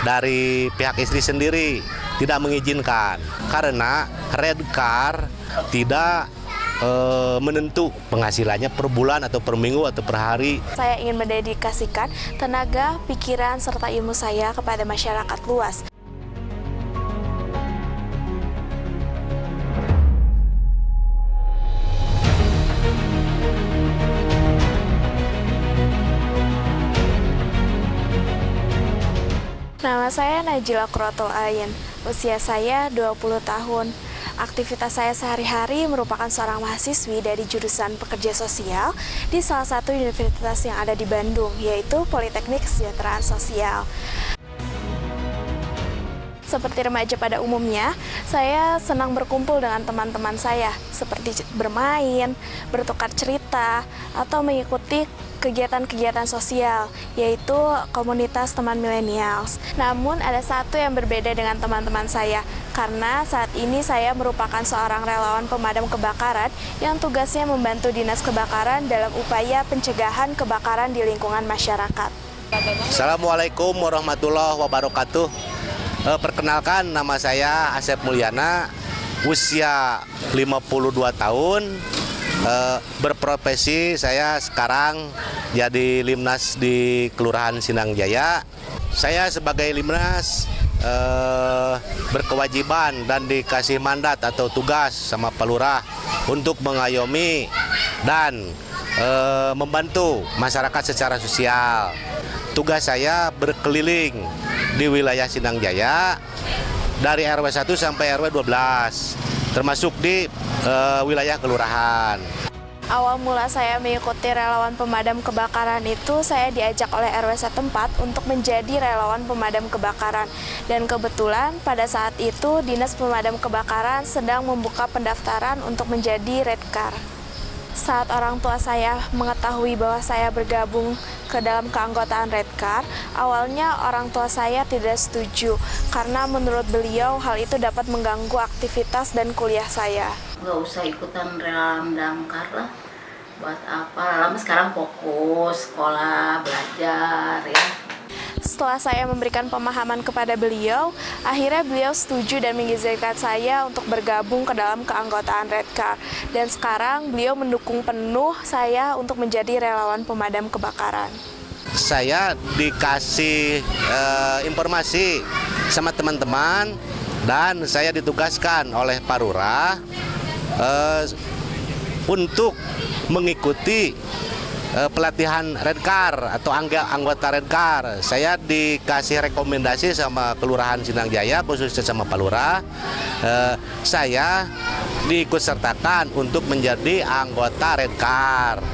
dari pihak istri sendiri tidak mengizinkan karena red car tidak menentu penghasilannya per bulan atau per minggu atau per hari. Saya ingin mendedikasikan tenaga, pikiran, serta ilmu saya kepada masyarakat luas. Nama saya Najila Quratul Ain, usia saya 20 tahun. Aktivitas saya sehari-hari merupakan seorang mahasiswi dari jurusan pekerja sosial di salah satu universitas yang ada di Bandung, yaitu Politeknik Kesejahteraan Sosial. Seperti remaja pada umumnya, saya senang berkumpul dengan teman-teman saya, seperti bermain, bertukar cerita, atau mengikuti kegiatan-kegiatan sosial, yaitu komunitas teman milenials. Namun ada satu yang berbeda dengan teman-teman saya, karena saat ini saya merupakan seorang relawan pemadam kebakaran yang tugasnya membantu Dinas Kebakaran dalam upaya pencegahan kebakaran di lingkungan masyarakat. Assalamualaikum warahmatullahi wabarakatuh. Perkenalkan, nama saya Asep Mulyana, usia 52 tahun. Berprofesi saya sekarang jadi Limnas di Kelurahan Sindang Jaya. Saya sebagai Limnas berkewajiban dan dikasih mandat atau tugas sama Pak Lurah untuk mengayomi dan membantu masyarakat secara sosial. Tugas saya berkeliling di wilayah Sindang Jaya dari RW 1 sampai RW 12, termasuk di wilayah kelurahan. Awal mula saya mengikuti relawan pemadam kebakaran itu, saya diajak oleh RW setempat untuk menjadi relawan pemadam kebakaran. Dan kebetulan pada saat itu Dinas Pemadam Kebakaran sedang membuka pendaftaran untuk menjadi Red Car. Saat orang tua saya mengetahui bahwa saya bergabung ke dalam keanggotaan Red Car, awalnya orang tua saya tidak setuju karena menurut beliau hal itu dapat mengganggu aktivitas dan kuliah saya. Nggak usah ikutan relawan damkar lah, buat apa? Lama sekarang fokus sekolah, belajar ya. Setelah saya memberikan pemahaman kepada beliau, akhirnya beliau setuju dan mengizinkan saya untuk bergabung ke dalam keanggotaan Red Car. Dan sekarang beliau mendukung penuh saya untuk menjadi relawan pemadam kebakaran. Saya dikasih informasi sama teman-teman dan saya ditugaskan oleh Pak Lurah untuk mengikuti pelatihan Red Car atau anggota Red Car. Saya dikasih rekomendasi sama Kelurahan Sindang Jaya, khususnya sama Pak Lurah. Saya diikut sertakan untuk menjadi anggota Red Car.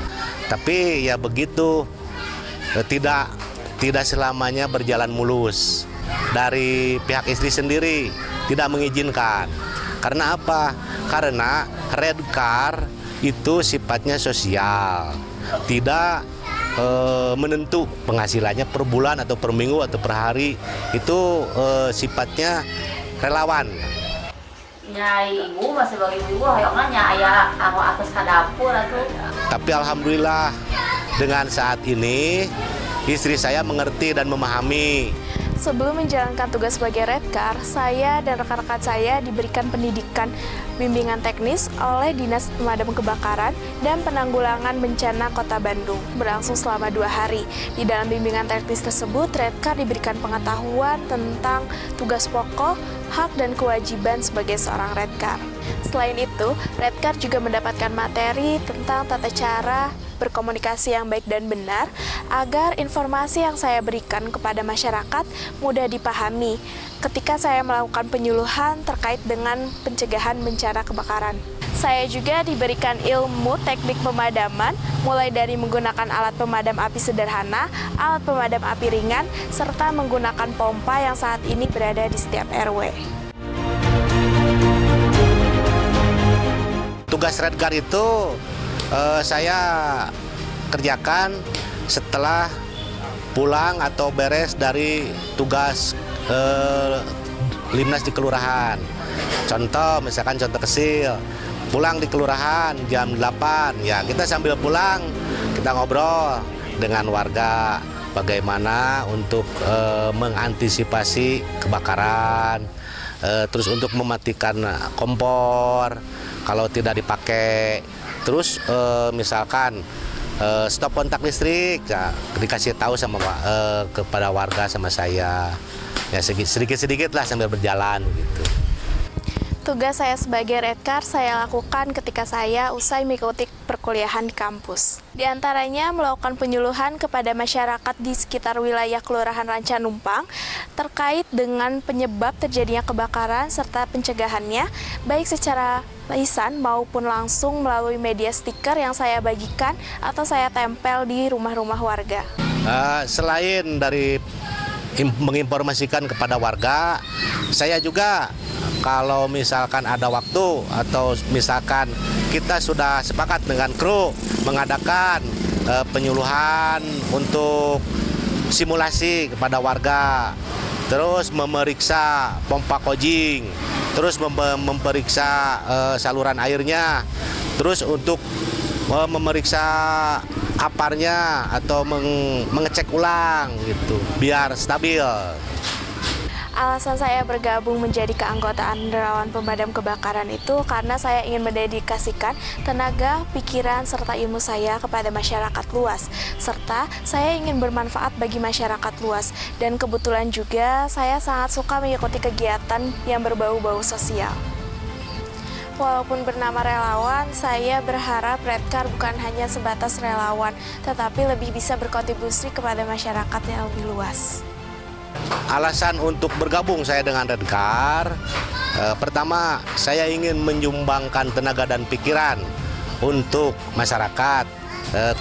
Tapi ya begitu, tidak selamanya berjalan mulus. Dari pihak istri sendiri tidak mengizinkan. Karena apa? Karena Red Car itu sifatnya sosial, tidak menentu penghasilannya per bulan atau per minggu atau per hari. Itu sifatnya relawan. Nyai ibu masih bagi ibu, hayoknya ayah aku atas ke dapur atau. Tapi alhamdulillah dengan saat ini istri saya mengerti dan memahami. Sebelum menjalankan tugas sebagai Red Car, saya dan rekan-rekan saya diberikan pendidikan bimbingan teknis oleh Dinas Pemadam Kebakaran dan Penanggulangan Bencana Kota Bandung, berlangsung selama 2 hari. Di dalam bimbingan teknis tersebut, Red Car diberikan pengetahuan tentang tugas pokok, hak dan kewajiban sebagai seorang Red Car. Selain itu, Red Car juga mendapatkan materi tentang tata cara berkomunikasi yang baik dan benar agar informasi yang saya berikan kepada masyarakat mudah dipahami ketika saya melakukan penyuluhan terkait dengan pencegahan bencana kebakaran. Saya juga diberikan ilmu teknik pemadaman, mulai dari menggunakan alat pemadam api sederhana, alat pemadam api ringan, serta menggunakan pompa yang saat ini berada di setiap RW. Tugas Red Car itu saya kerjakan setelah pulang atau beres dari tugas Limnas di kelurahan. Contoh, misalkan contoh kecil, pulang di kelurahan jam 8, ya kita sambil pulang kita ngobrol dengan warga bagaimana untuk mengantisipasi kebakaran, terus untuk mematikan kompor kalau tidak dipakai, terus misalkan stop kontak listrik, ya, dikasih tahu sama kepada warga sama saya, ya sedikit-sedikit lah sambil berjalan gitu. Tugas saya sebagai Redcar saya lakukan ketika saya usai mengikuti perkuliahan di kampus. Di antaranya melakukan penyuluhan kepada masyarakat di sekitar wilayah Kelurahan Rancanumpang terkait dengan penyebab terjadinya kebakaran serta pencegahannya, baik secara lisan maupun langsung melalui media stiker yang saya bagikan atau saya tempel di rumah-rumah warga. Selain dari menginformasikan kepada warga, saya juga kalau misalkan ada waktu atau misalkan kita sudah sepakat dengan kru mengadakan penyuluhan untuk simulasi kepada warga, terus memeriksa pompa kojing, terus memeriksa saluran airnya, terus untuk memeriksa aparnya atau mengecek ulang gitu biar stabil. Alasan saya bergabung menjadi keanggotaan relawan pemadam kebakaran itu karena saya ingin mendedikasikan tenaga, pikiran, serta ilmu saya kepada masyarakat luas. Serta saya ingin bermanfaat bagi masyarakat luas. Dan kebetulan juga saya sangat suka mengikuti kegiatan yang berbau-bau sosial. Walaupun bernama relawan, saya berharap Redcar bukan hanya sebatas relawan, tetapi lebih bisa berkontribusi kepada masyarakat yang lebih luas. Alasan untuk bergabung saya dengan Redcar, pertama saya ingin menyumbangkan tenaga dan pikiran untuk masyarakat,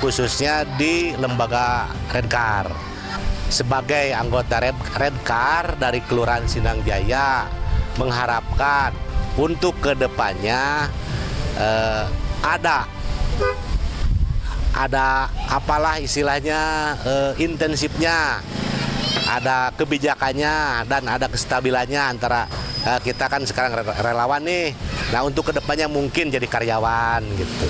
khususnya di lembaga Redcar. Sebagai anggota Redcar dari Kelurahan Sindang Jaya, mengharapkan untuk kedepannya ada apalah istilahnya intensifnya, ada kebijakannya dan ada kestabilannya antara kita kan sekarang relawan nih. Nah untuk kedepannya mungkin jadi karyawan gitu.